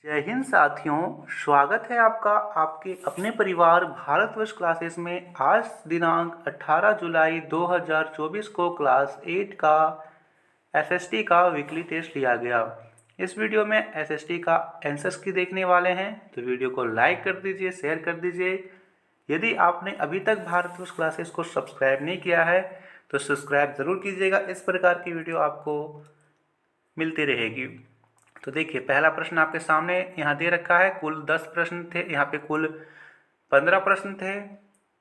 जय हिंद साथियों, स्वागत है आपका आपके अपने परिवार भारतवर्ष क्लासेस में। आज दिनांक 18 जुलाई 2024 को क्लास 8 का एसएसटी का वीकली टेस्ट लिया गया। इस वीडियो में एसएसटी का आंसर्स की देखने वाले हैं, तो वीडियो को लाइक कर दीजिए, शेयर कर दीजिए। यदि आपने अभी तक भारतवर्ष क्लासेस को सब्सक्राइब नहीं किया है तो सब्सक्राइब ज़रूर कीजिएगा। इस प्रकार की वीडियो आपको मिलती रहेगी। तो देखिए, पहला प्रश्न आपके सामने यहाँ दे रखा है। कुल 10 प्रश्न थे, यहाँ पे कुल 15 प्रश्न थे।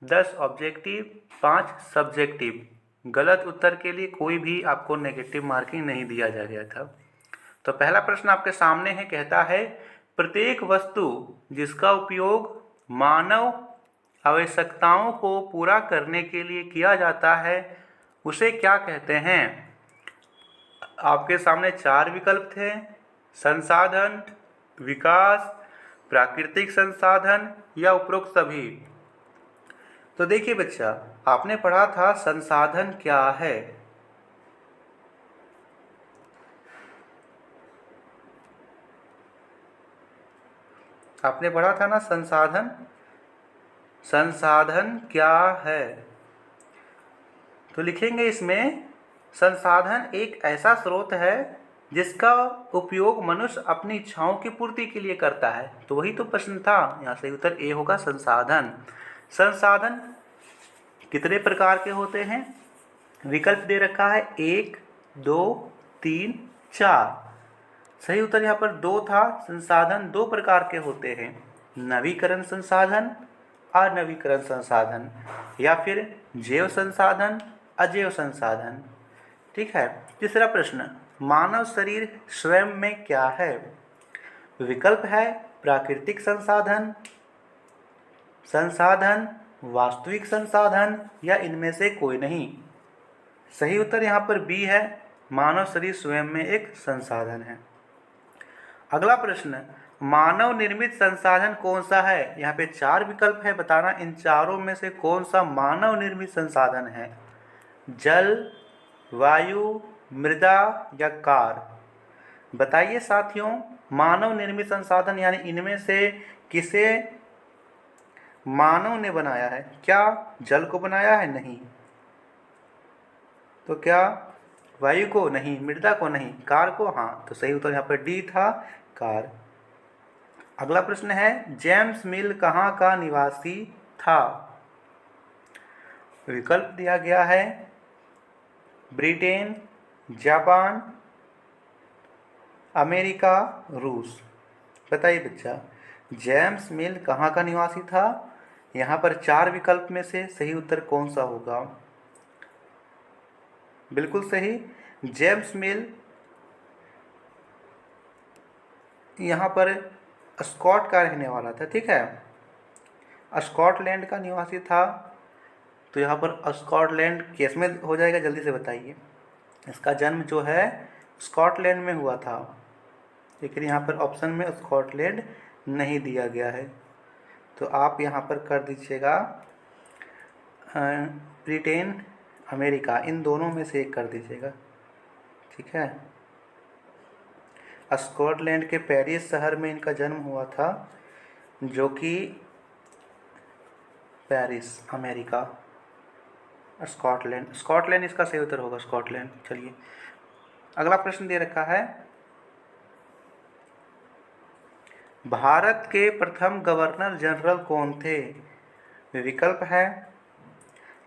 10 ऑब्जेक्टिव, 5 सब्जेक्टिव। गलत उत्तर के लिए कोई भी आपको नेगेटिव मार्किंग नहीं दिया जा गया था। तो पहला प्रश्न आपके सामने है, कहता है प्रत्येक वस्तु जिसका उपयोग मानव आवश्यकताओं को पूरा करने के लिए किया जाता है उसे क्या कहते हैं। आपके सामने 4 विकल्प थे: संसाधन, विकास, प्राकृतिक संसाधन या उपरोक्त सभी। तो देखिए बच्चा, आपने पढ़ा था संसाधन क्या है। आपने पढ़ा था ना संसाधन। संसाधन क्या है, तो लिखेंगे इसमें संसाधन एक ऐसा स्रोत है जिसका उपयोग मनुष्य अपनी इच्छाओं की पूर्ति के लिए करता है। तो वही तो प्रश्न था, यहाँ से उत्तर ए होगा संसाधन। संसाधन कितने प्रकार के होते हैं? विकल्प दे रखा है 1, 2, 3, 4। सही उत्तर यहाँ पर 2 था। संसाधन 2 प्रकार के होते हैं: नवीकरण संसाधन, अनवीकरण संसाधन, या फिर जैव संसाधन, अजैव संसाधन। ठीक है। तीसरा प्रश्न, मानव शरीर स्वयं में क्या है? विकल्प है प्राकृतिक संसाधन, संसाधन, वास्तविक संसाधन या इनमें से कोई नहीं। सही उत्तर यहाँ पर बी है, मानव शरीर स्वयं में एक संसाधन है। अगला प्रश्न, मानव निर्मित संसाधन कौन सा है? यहाँ पे 4 विकल्प है, बताना इन चारों में से कौन सा मानव निर्मित संसाधन है। जल, वायु, मृदा या कार। बताइए साथियों, मानव निर्मित संसाधन यानी इनमें से किसे मानव ने बनाया है? क्या जल को बनाया है? नहीं। तो क्या वायु को? नहीं। मृदा को? नहीं। कार को? हाँ। तो सही उत्तर यहाँ पर डी था, कार। अगला प्रश्न है, जेम्स मिल कहाँ का निवासी था? विकल्प दिया गया है ब्रिटेन, जापान, अमेरिका, रूस। बताइए बच्चा, जेम्स मिल कहाँ का निवासी था? यहाँ पर 4 विकल्प में से सही उत्तर कौन सा होगा? बिल्कुल सही, जेम्स मिल यहाँ पर स्कॉट का रहने वाला था। ठीक है, स्कॉटलैंड का निवासी था। तो यहाँ पर स्कॉटलैंड केस में हो जाएगा, जल्दी से बताइए। इसका जन्म जो है स्कॉटलैंड में हुआ था, लेकिन यहाँ पर ऑप्शन में स्कॉटलैंड नहीं दिया गया है। तो आप यहाँ पर कर दीजिएगा ब्रिटेन, अमेरिका, इन दोनों में से एक कर दीजिएगा। ठीक है, स्कॉटलैंड के पेरिस शहर में इनका जन्म हुआ था, जो कि पेरिस, अमेरिका। स्कॉटलैंड, स्कॉटलैंड इसका सही उत्तर होगा, स्कॉटलैंड। चलिए, अगला प्रश्न दे रखा है, भारत के प्रथम गवर्नर जनरल कौन थे? विकल्प है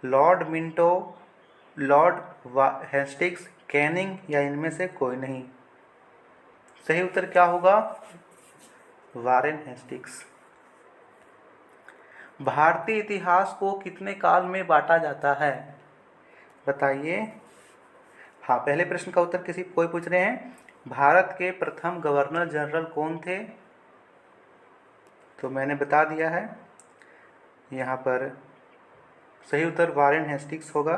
Lord Minto, Lord Hastings, Canning या इनमें से कोई नहीं। सही उत्तर क्या होगा? Warren Hastings. भारतीय इतिहास को कितने काल में बांटा जाता है? बताइए। हाँ, पहले प्रश्न का उत्तर कोई पूछ रहे हैं, भारत के प्रथम गवर्नर जनरल कौन थे? तो मैंने बता दिया है, यहाँ पर सही उत्तर वारेन हेस्टिंग्स होगा।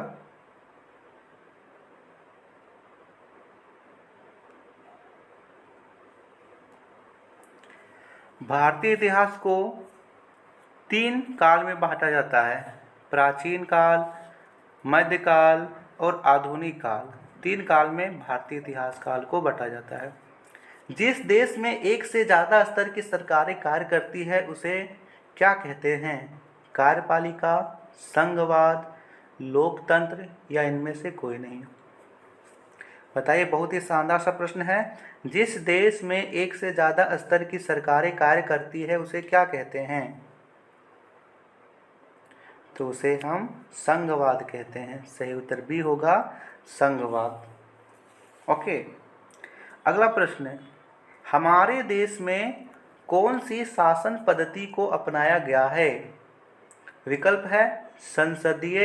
भारतीय इतिहास को 3 काल में बांटा जाता है: प्राचीन काल, मध्यकाल और आधुनिक काल। 3 काल में भारतीय इतिहास काल को बांटा जाता है। जिस देश में एक से ज़्यादा स्तर की सरकारें कार्य करती है उसे क्या कहते हैं? कार्यपालिका, संघवाद, लोकतंत्र या इनमें से कोई नहीं? बताइए, बहुत ही शानदार सा प्रश्न है। जिस देश में एक से ज़्यादा स्तर की सरकारें कार्य करती है उसे क्या कहते हैं? तो उसे हम संघवाद कहते हैं। सही उत्तर बी होगा, संघवाद। ओके, अगला प्रश्न है, हमारे देश में कौन सी शासन पद्धति को अपनाया गया है? विकल्प है संसदीय,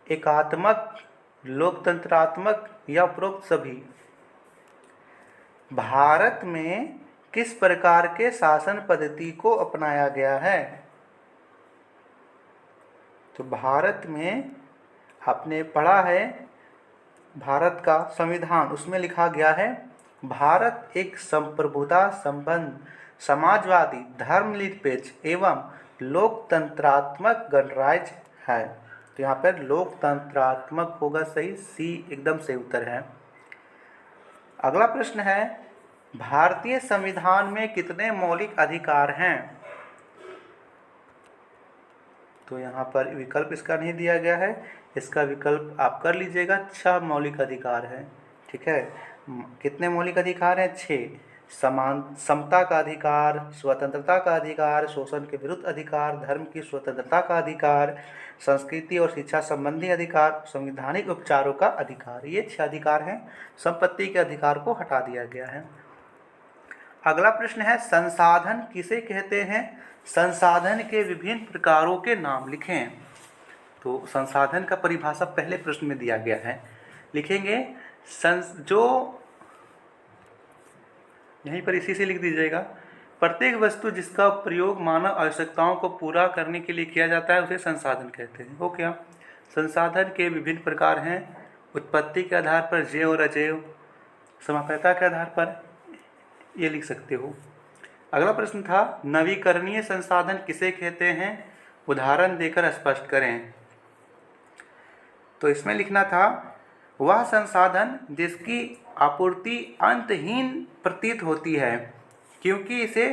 एकात्मक, लोकतंत्रात्मक या उपरोक्त सभी। भारत में किस प्रकार के शासन पद्धति को अपनाया गया है? तो भारत में आपने पढ़ा है भारत का संविधान, उसमें लिखा गया है भारत एक संप्रभुता संपन्न समाजवादी धर्मनिरपेक्ष एवं लोकतंत्रात्मक गणराज्य है। तो यहाँ पर लोकतंत्रात्मक होगा सही, सी एकदम सही उत्तर है। अगला प्रश्न है, भारतीय संविधान में कितने मौलिक अधिकार हैं? तो यहाँ पर विकल्प इसका नहीं दिया गया है, इसका विकल्प आप कर लीजिएगा। 6 मौलिक अधिकार है। ठीक है, कितने मौलिक अधिकार हैं? 6। समता का अधिकार, स्वतंत्रता का अधिकार, शोषण के विरुद्ध अधिकार, धर्म की स्वतंत्रता का अधिकार, संस्कृति और शिक्षा संबंधी अधिकार, संवैधानिक उपचारों का अधिकार। ये 6 अधिकार हैं। संपत्ति के अधिकार को हटा दिया गया है। अगला प्रश्न है, संसाधन किसे कहते हैं? संसाधन के विभिन्न प्रकारों के नाम लिखें। तो संसाधन का परिभाषा पहले प्रश्न में दिया गया है, लिखेंगे जो यहीं पर इसी से लिख दीजिएगा। प्रत्येक वस्तु जिसका प्रयोग मानव आवश्यकताओं को पूरा करने के लिए किया जाता है उसे संसाधन कहते हैं। हो क्या? संसाधन के विभिन्न प्रकार हैं। उत्पत्ति के आधार पर जैव और अजैव, समाप्यता के आधार पर, ये लिख सकते हो। अगला प्रश्न था, नवीकरणीय संसाधन किसे कहते हैं? उदाहरण देकर स्पष्ट करें। तो इसमें लिखना था, वह संसाधन जिसकी आपूर्ति अंतहीन प्रतीत होती है क्योंकि इसे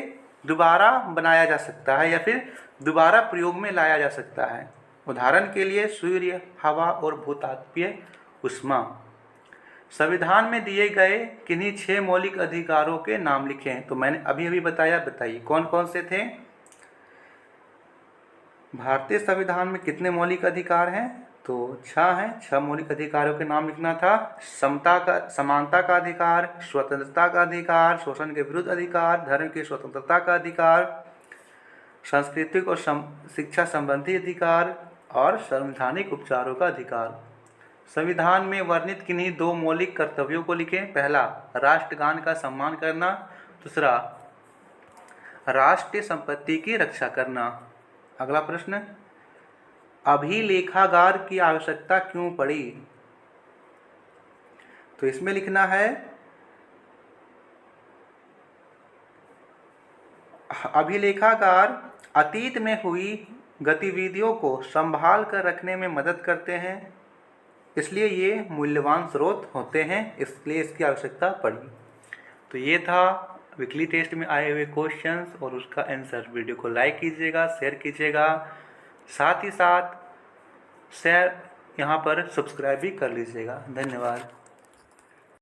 दोबारा बनाया जा सकता है या फिर दोबारा प्रयोग में लाया जा सकता है। उदाहरण के लिए सूर्य, हवा और भूतात्मीय ऊष्मा। संविधान में दिए गए किन्हीं 6 मौलिक अधिकारों के नाम लिखें। तो मैंने अभी अभी बताया, बताइए कौन कौन से थे? भारतीय संविधान में कितने मौलिक अधिकार हैं? तो 6 हैं। 6 मौलिक अधिकारों के नाम लिखना था। समानता का अधिकार, स्वतंत्रता का अधिकार, शोषण के विरुद्ध अधिकार, धर्म की स्वतंत्रता का अधिकार, सांस्कृतिक और शिक्षा संबंधी अधिकार और संवैधानिक उपचारों का अधिकार। संविधान में वर्णित किन्हीं 2 मौलिक कर्तव्यों को लिखें। पहला, राष्ट्रगान का सम्मान करना। दूसरा, राष्ट्रीय संपत्ति की रक्षा करना। अगला प्रश्न, अभिलेखागार की आवश्यकता क्यों पड़ी? तो इसमें लिखना है, अभिलेखागार अतीत में हुई गतिविधियों को संभाल कर रखने में मदद करते हैं, इसलिए ये मूल्यवान स्रोत होते हैं, इसलिए इसकी आवश्यकता पड़ी। तो ये था वीकली टेस्ट में आए हुए क्वेश्चंस और उसका आंसर। वीडियो को लाइक कीजिएगा, शेयर कीजिएगा, साथ ही साथ शेयर यहाँ पर सब्सक्राइब भी कर लीजिएगा। धन्यवाद।